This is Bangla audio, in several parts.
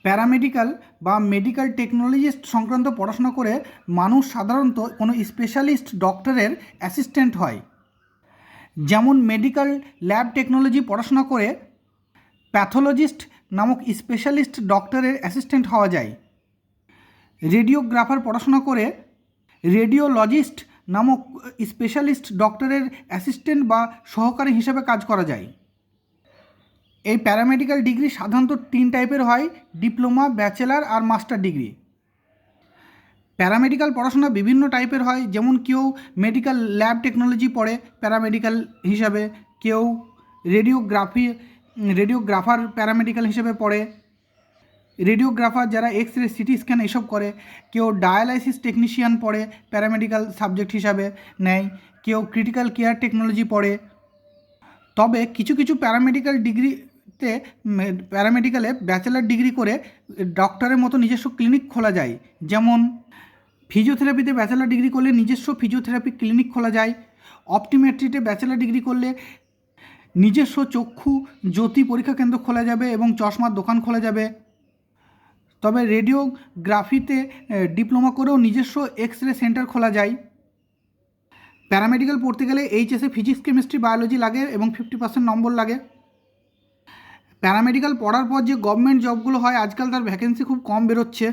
প্যারামেডিক্যাল বা মেডিকেল টেকনোলজিস্ট সংক্রান্ত পড়াশোনা করে মানুষ সাধারণত কোনো স্পেশালিস্ট ডক্টরের অ্যাসিস্ট্যান্ট হয়। যেমন মেডিকেল ল্যাব টেকনোলজি পড়াশোনা করে প্যাথোলজিস্ট নামক স্পেশালিস্ট ডক্টরের অ্যাসিস্ট্যান্ট হওয়া যায়। রেডিওগ্রাফার পড়াশোনা করে রেডিওলজিস্ট নামক স্পেশালিস্ট ডক্টরের অ্যাসিস্ট্যান্ট বা সহকারী হিসেবে কাজ করা যায়। এই প্যারামেডিক্যাল ডিগ্রি সাধারণত 3 টাইপের হয়: ডিপ্লোমা, ব্যাচেলার আর মাস্টার ডিগ্রি। প্যারামেডিক্যাল পড়াশোনা বিভিন্ন টাইপের হয়, যেমন কেউ মেডিকেল ল্যাব টেকনোলজি পড়ে প্যারামেডিক্যাল হিসাবে, কেউ রেডিওগ্রাফার প্যারামেডিক্যাল হিসেবে পড়ে, রেডিওগ্রাফার যারা এক্স-রে, সিটি স্ক্যান এসব করে, কেউ ডায়ালাইসিস টেকনিশিয়ান পড়ে প্যারামেডিক্যাল সাবজেক্ট হিসাবে নেয়, কেউ ক্রিটিক্যাল কেয়ার টেকনোলজি পড়ে। তবে কিছু কিছু প্যারামেডিক্যালে ব্যাচেলার ডিগ্রি করে ডক্টরের মতো নিজস্ব ক্লিনিক খোলা যায়। যেমন ফিজিওথেরাপিতে ব্যাচেলার ডিগ্রি করলে নিজস্ব ফিজিওথেরাপি ক্লিনিক খোলা যায়। অপটিমেট্রিতে ব্যাচেলার ডিগ্রি করলে নিজস্ব চক্ষু জ্যোতি পরীক্ষা কেন্দ্র খোলা যাবে এবং চশমার দোকান খোলা যাবে। তবে রেডিওগ্রাফিতে ডিপ্লোমা করেও নিজস্ব এক্স-রে সেন্টার খোলা যায়। প্যারামেডিক্যাল পড়তে গেলে এইচএসে ফিজিক্স, কেমিস্ট্রি, বায়োলজি লাগে এবং 50% নম্বর লাগে। প্যারামেডিক্যাল পড়ার পর যে গভর্নমেন্ট জবগুলো হয় আজকাল তার ভ্যাকেন্সি খুব কম বেরোচ্ছে।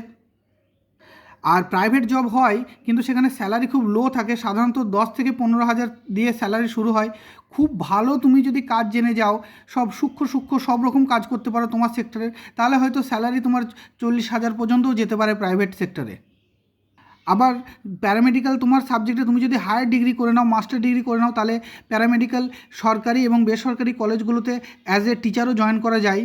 আর প্রাইভেট জব হয় কিন্তু সেখানে স্যালারি খুব লো থাকে, সাধারণত 10 থেকে 15,000 দিয়ে স্যালারি শুরু হয়। খুব ভালো তুমি যদি কাজ জেনে যাও, সব সূক্ষ্ম সব রকম কাজ করতে পারো তোমার সেক্টরের, তাহলে হয়তো স্যালারি তোমার 40,000 পর্যন্তও যেতে পারে প্রাইভেট সেক্টরে। আবার প্যারামেডিক্যাল তোমার সাবজেক্টে তুমি যদি হায়ার ডিগ্রি করে নাও, মাস্টার ডিগ্রি করে নাও, তাহলে প্যারামেডিক্যাল সরকারি এবং বেসরকারি কলেজগুলোতে অ্যাজ এ টিচারও জয়েন করা যায়।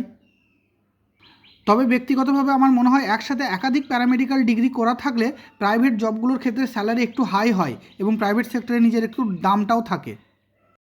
তবে ব্যক্তিগতভাবে আমার মনে হয় একসাথে একাধিক প্যারামেডিক্যাল ডিগ্রি করা থাকলে প্রাইভেট জবগুলোর ক্ষেত্রে স্যালারি একটু হাই হয় এবং প্রাইভেট সেক্টরে নিজের একটু দামটাও থাকে।